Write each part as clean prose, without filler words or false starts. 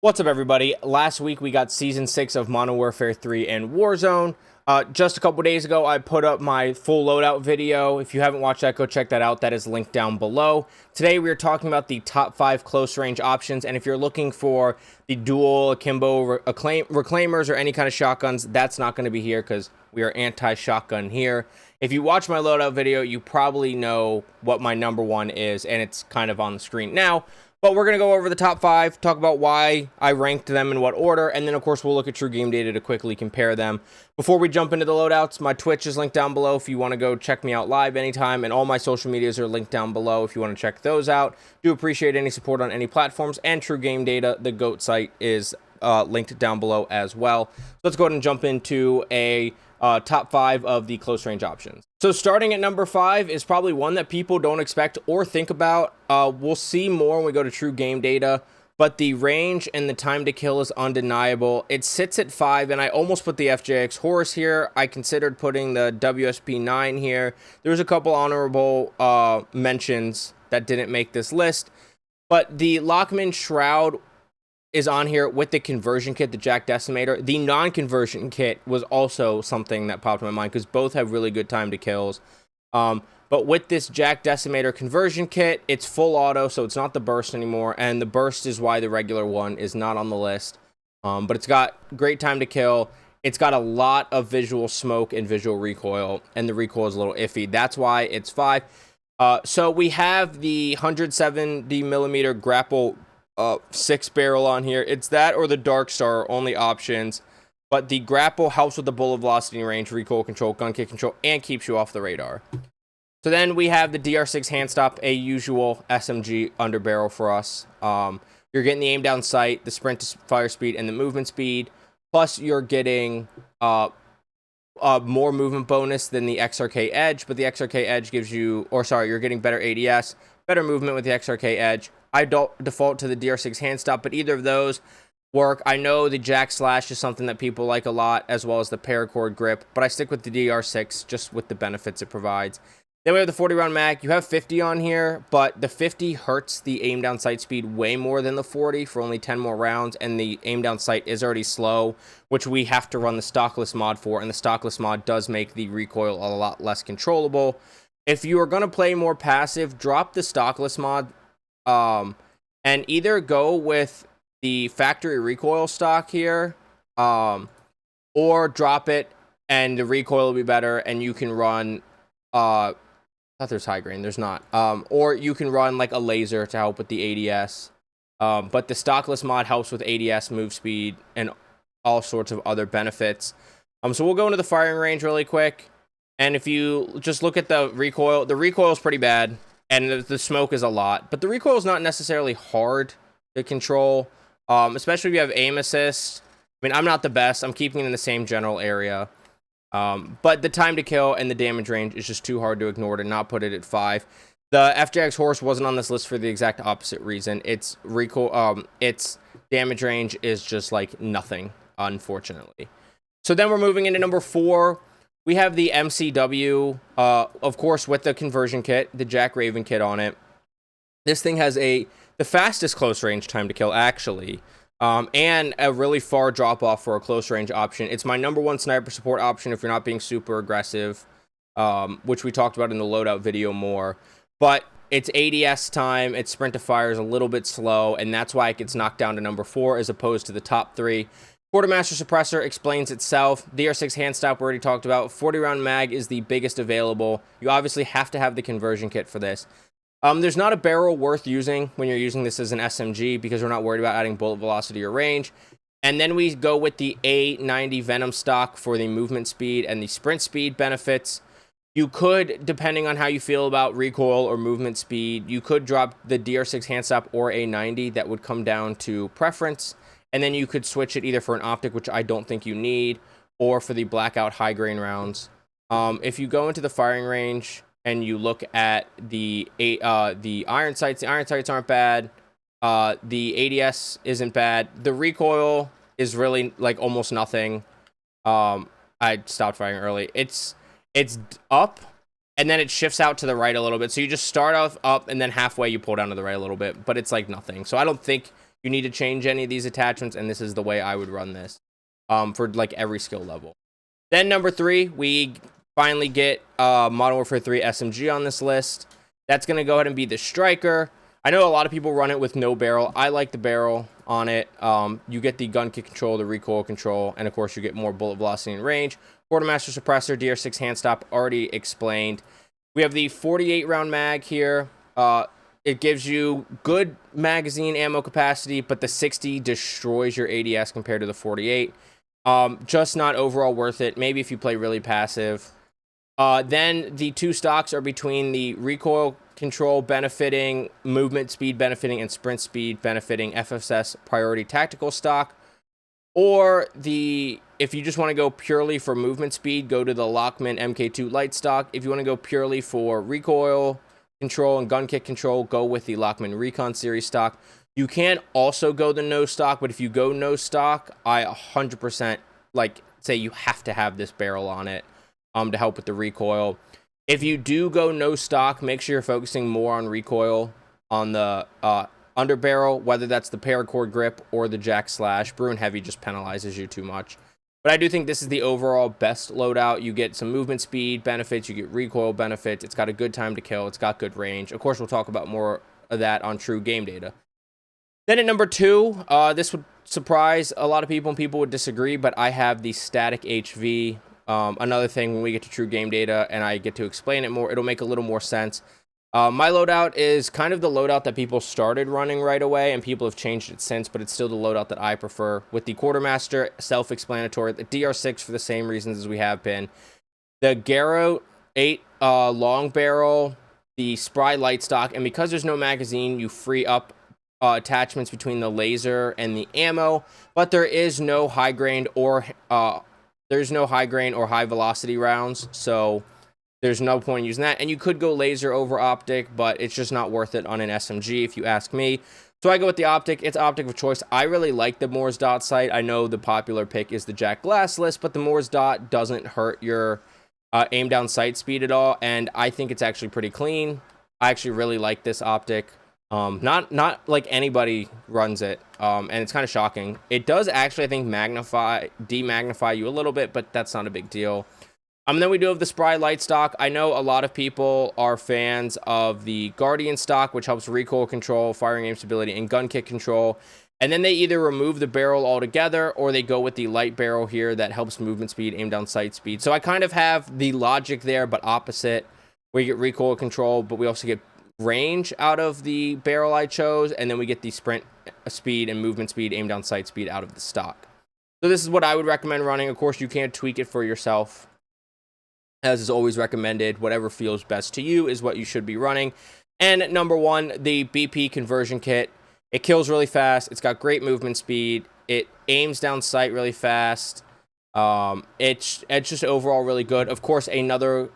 What's up, everybody? Last week we got Season 6 of Modern Warfare 3 and Warzone. Just a couple days ago, I put up my full loadout video. If you haven't watched that, go check that out. That is linked down below. Today we are talking about the top 5 close-range options, and if you're looking for the dual, akimbo, reclaimers, or any kind of shotguns, that's not going to be here because we are anti-shotgun here. If you watch my loadout video, you probably know what my number one is, and it's kind of on the screen now. But we're going to go over the top 5, talk about why I ranked them in what order, and then, of course, we'll look at true game data to quickly compare them. Before we jump into the loadouts, my Twitch is linked down below if you want to go check me out live anytime, and all my social medias are linked down below if you want to check those out. Do appreciate any support on any platforms, and true game data, the GOAT site, is linked down below as well. So let's go ahead and jump into a top 5 of the close range options. So starting at number 5 is probably one that people don't expect or think about. We'll see more when we go to true game data, but the range and the time to kill is undeniable. It sits at 5, and I almost put the FJX Horse here. I considered putting the WSP9 here. There's a couple honorable mentions that didn't make this list, but the Lockman Shroud is on here with the conversion kit, the Jack Decimator. The non-conversion kit was also something that popped in my mind because both have really good time to kills. But with this Jack Decimator conversion kit, it's full auto, so it's not the burst anymore, and the burst is why the regular one is not on the list. But it's got great time to kill. It's got a lot of visual smoke and visual recoil, and the recoil is a little iffy. That's why it's 5. So we have the 170 millimeter grapple 6 barrel on here. It's that or the Dark Star are only options, but the grapple helps with the bullet velocity range, recoil control, gun kick control, and keeps you off the radar. So then we have the DR6 hand stop, a usual SMG under barrel for us. You're getting the aim down sight, the sprint to fire speed, and the movement speed. Plus you're getting more movement bonus than the XRK Edge, but the XRK Edge gives you, you're getting better ADS, better movement with the XRK Edge. I don't default to the DR6 hand stop, but either of those work. I know the Jack Slash is something that people like a lot, as well as the paracord grip, but I stick with the DR6 just with the benefits it provides. Then we have the 40 round mag. You have 50 on here, but the 50 hurts the aim down sight speed way more than the 40 for only 10 more rounds, and the aim down sight is already slow, which we have to run the stockless mod for, and the stockless mod does make the recoil a lot less controllable. If you are going to play more passive, drop the stockless mod, and either go with the factory recoil stock here, or drop it and the recoil will be better, and you can run, I thought there's high grain, there's not, or you can run like a laser to help with the ADS, but the stockless mod helps with ADS, move speed, and all sorts of other benefits. So we'll go into the firing range really quick, and if you just look at the recoil is pretty bad. And the smoke is a lot, but the recoil is not necessarily hard to control, especially if you have aim assist. I mean, I'm not the best. I'm keeping it in the same general area, but the time to kill and the damage range is just too hard to ignore to not put it at 5. The FJX Horse wasn't on this list for the exact opposite reason. Its recoil, its damage range is just like nothing, unfortunately. So then we're moving into number 4. We have the MCW, of course, with the conversion kit, the Jack Raven kit on it. This thing has the fastest close range time to kill, actually, and a really far drop off for a close range option. It's my number 1 sniper support option if you're not being super aggressive, which we talked about in the loadout video more. But its ADS time, its sprint to fire is a little bit slow, and that's why it gets knocked down to number 4 as opposed to the top 3. Quartermaster Suppressor explains itself. DR6 hand stop we already talked about. 40 round mag is the biggest available. You obviously have to have the conversion kit for this. There's not a barrel worth using when you're using this as an SMG because we're not worried about adding bullet velocity or range. And then we go with the A90 Venom stock for the movement speed and the sprint speed benefits. You could, depending on how you feel about recoil or movement speed, you could drop the DR6 hand stop or A90. That would come down to preference. And then you could switch it either for an optic, which I don't think you need, or for the blackout high grain rounds. If you go into the firing range and you look at the iron sights aren't bad. The ADS isn't bad. The recoil is really like almost nothing. I stopped firing early. It's up, and then it shifts out to the right a little bit. So you just start off up, and then halfway you pull down to the right a little bit, but it's like nothing. So I don't think you need to change any of these attachments, and this is the way I would run this for like every skill level. Then number 3, we finally get Modern Warfare 3 SMG on this list. That's going to go ahead and be the striker. I know a lot of people run it with no barrel. I like the barrel on it. You get the gun kick control, the recoil control, and of course you get more bullet velocity and range. Quartermaster suppressor, DR6 hand stop, already explained. We have the 48 round mag here. It gives you good magazine ammo capacity, but the 60 destroys your ADS compared to the 48. Just not overall worth it. Maybe if you play really passive. Then the 2 stocks are between the recoil control benefiting, movement speed benefiting, and sprint speed benefiting FSS priority tactical stock. Or if you just want to go purely for movement speed, go to the Lockman MK2 light stock. If you want to go purely for recoil control and gun kick control, go with the Lockman Recon series stock. You can also go the no stock, but if you go no stock, I 100% like say you have to have this barrel on it to help with the recoil. If you do go no stock, make sure you're focusing more on recoil on the under barrel, whether that's the paracord grip or the jack slash. Bruin heavy just penalizes you too much. But I do think this is the overall best loadout. You get some movement speed benefits, you get recoil benefits, it's got a good time to kill, it's got good range. Of course, we'll talk about more of that on true game data. Then at number 2, this would surprise a lot of people and people would disagree, but I have the static HV. Another thing, when we get to true game data and I get to explain it more, it'll make a little more sense. My loadout is kind of the loadout that people started running right away, and people have changed it since, but it's still the loadout that I prefer. With the Quartermaster, self-explanatory. The DR6 for the same reasons as we have been. The Garrow 8 long barrel, the Spry light stock, and because there's no magazine, you free up attachments between the laser and the ammo, but there is no high grain or high velocity rounds, so there's no point in using that. And you could go laser over optic, but it's just not worth it on an SMG if you ask me. So I go with the optic. It's optic of choice. I really like the Moore's dot sight. I know the popular pick is the Jack Glassless, but the Moore's dot doesn't hurt your aim down sight speed at all, and I think it's actually pretty clean. I actually really like this optic. Not like anybody runs it, and it's kind of shocking. It does actually, I think, demagnify you a little bit, but that's not a big deal. Then we do have the Spry light stock. I know a lot of people are fans of the Guardian stock, which helps recoil control, firing aim stability, and gun kick control. And then they either remove the barrel altogether, or they go with the light barrel here that helps movement speed, aim down sight speed. So I kind of have the logic there, but opposite. We get recoil control, but we also get range out of the barrel I chose, and then we get the sprint speed and movement speed, aim down sight speed out of the stock. So this is what I would recommend running. Of course, you can tweak it for yourself. As is always recommended, whatever feels best to you is what you should be running. And number 1, the BP conversion kit. It kills really fast. It's got great movement speed. It aims down sight really fast. It's just overall really good. Of course, another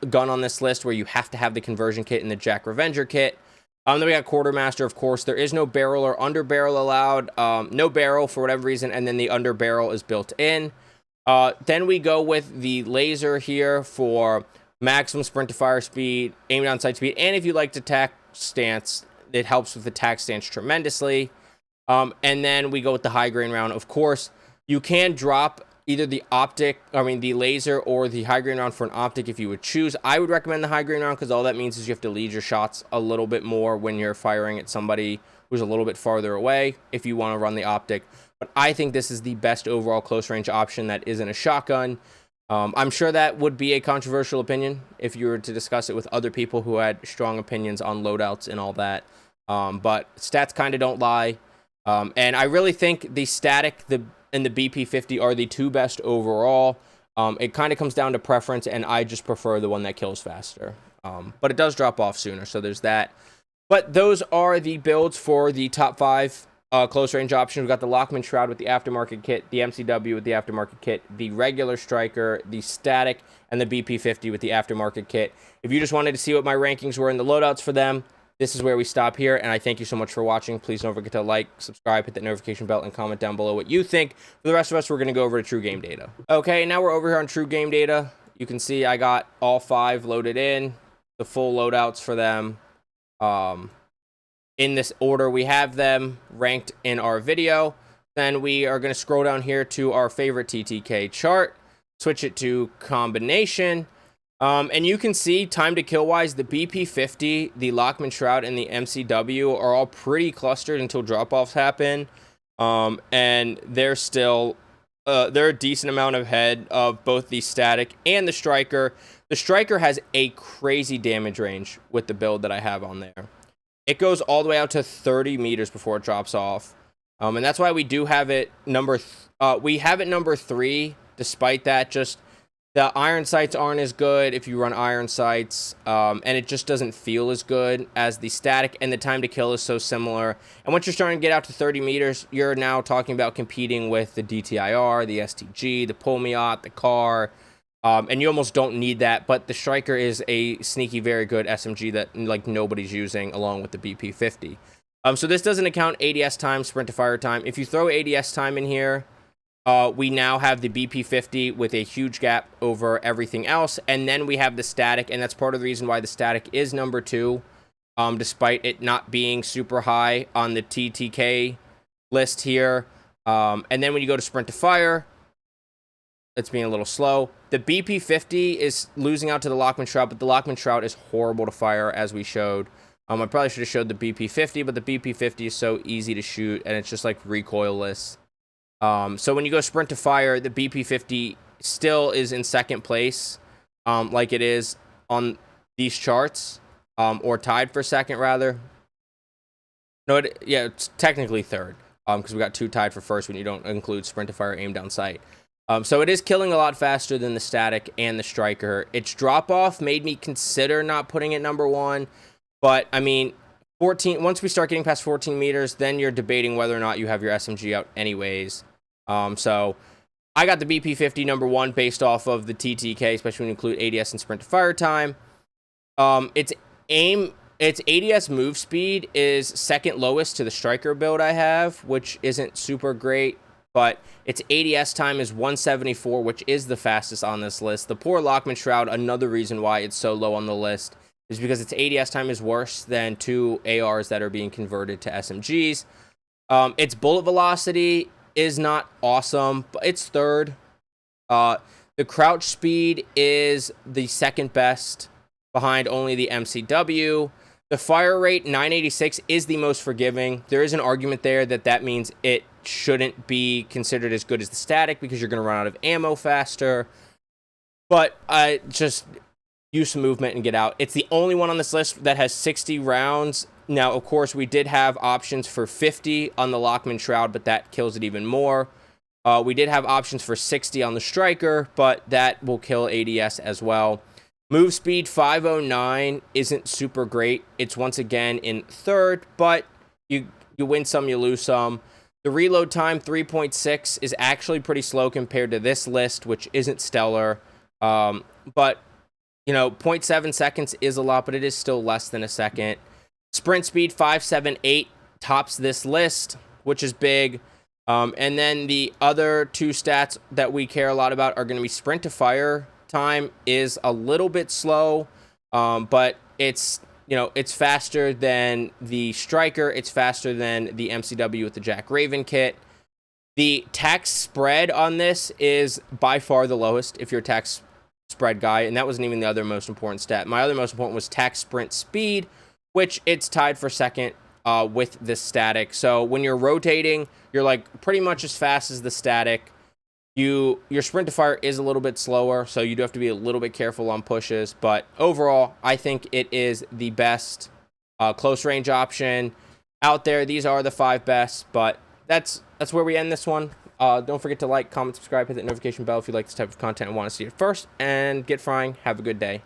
gun on this list where you have to have the conversion kit in the Jack Revenger kit. Then we got Quartermaster, of course. There is no barrel or under barrel allowed. No barrel for whatever reason, and then the under barrel is built in. Then we go with the laser here for maximum sprint to fire speed, aim down sight speed, and if you like to tack stance, it helps with the tack stance tremendously. And then we go with the high grain round. Of course, you can drop either the laser or the high grain round for an optic if you would choose. I would recommend the high grain round because all that means is you have to lead your shots a little bit more when you're firing at somebody who's a little bit farther away if you want to run the optic. But I think this is the best overall close range option that isn't a shotgun. I'm sure that would be a controversial opinion if you were to discuss it with other people who had strong opinions on loadouts and all that. But stats kind of don't lie. And I really think the static and the BP50 are the 2 best overall. It kind of comes down to preference, and I just prefer the one that kills faster. But it does drop off sooner, so there's that. But those are the builds for the top 5 close range options. We've got the Lockman Shroud with the aftermarket kit, the MCW with the aftermarket kit, the regular striker, the static, and the BP50 with the aftermarket kit. If you just wanted to see what my rankings were in the loadouts for them, this is where we stop here, and I thank you so much for watching. Please don't forget to like, subscribe, hit that notification bell, and comment down below what you think. For the rest of us, we're going to go over to True Game Data. Okay, now we're over here on True Game Data. You can see I got all 5 loaded in, the full loadouts for them. in this order we have them ranked in our video. Then we are going to scroll down here to our favorite TTK chart, switch it to combination, and you can see time to kill wise, the BP50, the Lockman Shroud, and the MCW are all pretty clustered until drop-offs happen, and they're still they're a decent amount ahead of both the static and the striker. The striker has a crazy damage range with the build that I have on there. It goes all the way out to 30 meters before it drops off. And that's why we do have it number 3. Despite that, just the iron sights aren't as good if you run iron sights, and it just doesn't feel as good as the static, and the time to kill is so similar. And once you're starting to get out to 30 meters, you're now talking about competing with the DTIR, the STG, the Polmiot, the CAR, and you almost don't need that. But the striker is a sneaky, very good SMG that like nobody's using, along with the BP50. So this doesn't account ADS time, sprint to fire time. If you throw ADS time in here, we now have the BP50 with a huge gap over everything else. And then we have the static, and that's part of the reason why the static is number 2, despite it not being super high on the TTK list here. And then when you go to sprint to fire, it's being a little slow. The BP50 is losing out to the Lockman Shroud, but the Lockman Shroud is horrible to fire, as we showed. I probably should have showed the BP50, but the BP50 is so easy to shoot, and it's just like recoilless. So when you go sprint to fire, the BP50 still is in second place, like it is on these charts, or tied for second, rather. No, it's technically third, because we got 2 tied for first when you don't include sprint to fire, aim down sight. So it is killing a lot faster than the static and the striker. Its drop-off made me consider not putting it number 1. But, I mean, once we start getting past 14 meters, then you're debating whether or not you have your SMG out anyways. So I got the BP50 number 1 based off of the TTK, especially when you include ADS and sprint to fire time. Its ADS move speed is second lowest to the striker build I have, which isn't super great. But its ADS time is 174, which is the fastest on this list. The poor Lockman Shroud, another reason why it's so low on the list, is because its ADS time is worse than 2 ARs that are being converted to SMGs. Its bullet velocity is not awesome, but it's third. The crouch speed is the second best, behind only the MCW. The fire rate, 986, is the most forgiving. There is an argument there that means it shouldn't be considered as good as the static because you're going to run out of ammo faster. But just use some movement and get out. It's the only one on this list that has 60 rounds. Now, of course, we did have options for 50 on the Lockman Shroud, but that kills it even more. We did have options for 60 on the striker, but that will kill ADS as well. Move speed 509 isn't super great. It's once again in third, but you win some, you lose some. The reload time 3.6 is actually pretty slow compared to this list, which isn't stellar. But you know, 0.7 seconds is a lot, but it is still less than a second. Sprint speed 578 tops this list, which is big. And then the other 2 stats that we care a lot about are going to be sprint to fire time is a little bit slow, but it's, you know, it's faster than the striker. It's faster than the MCW with the Jack Raven kit. The tax spread on this is by far the lowest if you're a tax spread guy, and that wasn't even the other most important stat. My other most important was tax sprint speed, which it's tied for second with the static. So when you're rotating, you're like pretty much as fast as the static. Your sprint to fire is a little bit slower, so you do have to be a little bit careful on pushes. But overall, I think it is the best close range option out there. These are the 5 best, but that's where we end this one. Don't forget to like, comment, subscribe, hit that notification bell if you like this type of content and want to see it first. And get frying. Have a good day.